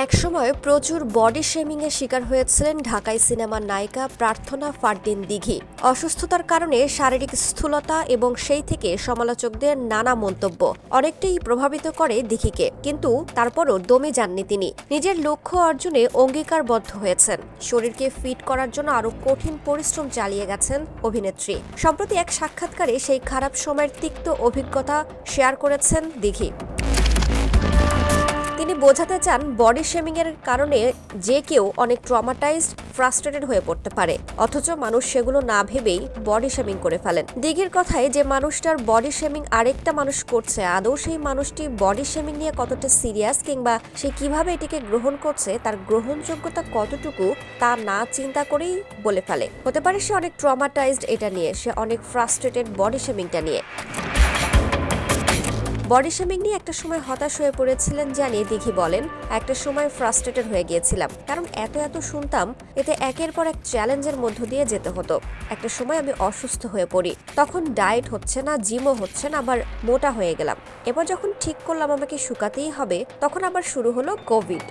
একসময় প্রচুর body shaming এর শিকার হয়েছিলেন ঢাকাই সিনেমার নায়িকা প্রার্থনা ফারদিন দিঘি। অসুস্থতার কারণে শারীরিক স্থূলতা এবং সেই থেকে সমালোচকদের নানা মন্তব্য অনেকটাই প্রভাবিত করে দিঘিকে, কিন্তু তারপরও দমে যাননি তিনি। নিজের লক্ষ্য অর্জনে অঙ্গীকারবদ্ধ হয়েছেন। শরীরকে ফিট করার জন্য আরো কঠিন পরিশ্রম চালিয়ে গেছেন অভিনেত্রী। সম্প্রতি এক সাক্ষাৎকারে সেই খারাপ সময়ের তিক্ত অভিজ্ঞতা শেয়ার করেছেন দিঘি। তিনি বোঝাতে চান, বডি শেমিং এর কারণে যে কেউ অনেক ট্রমাটাইজড, ফ্রাস্ট্রেটেড হয়ে পড়তে পারে, অথচ মানুষ সেগুলো না ভেবেই বডি শেমিং করে ফেলেন। দিঘির কথায়, যে মানুষটার বডি শেমিং আরেকটা মানুষ করছে, আদৌ সেই মানুষটি বডি শেমিং নিয়ে কতটা সিরিয়াস কিংবা সে কিভাবে এটিকে গ্রহণ করছে, তার গ্রহণযোগ্যতা কতটুকু, তা না চিন্তা করেই বলে ফেলে। হতে পারে সে অনেক ট্রমাটাইজড এটা নিয়ে, সে অনেক ফ্রাস্ট্রেটেড বডি শেমিংটা নিয়ে। বডি শেমিং নিয়ে একটা সময় হতাশ হয়ে পড়েছিলেন জানিয়ে দিঘি বলেন, একটা সময় ফ্রাস্ট্রেটেড হয়ে গিয়েছিলাম, কারণ এত শুনতাম, এতে একের পর এক চ্যালেঞ্জের মধ্য দিয়ে যেতে হতো। একটা সময় আমি অসুস্থ হয়ে পড়ি, তখন ডায়েট হচ্ছে না, জিমও হচ্ছে না, আবার মোটা হয়ে গেলাম। এবার যখন ঠিক করলাম আমাকে শুকাতেই হবে, তখন আবার শুরু হলো কোভিড।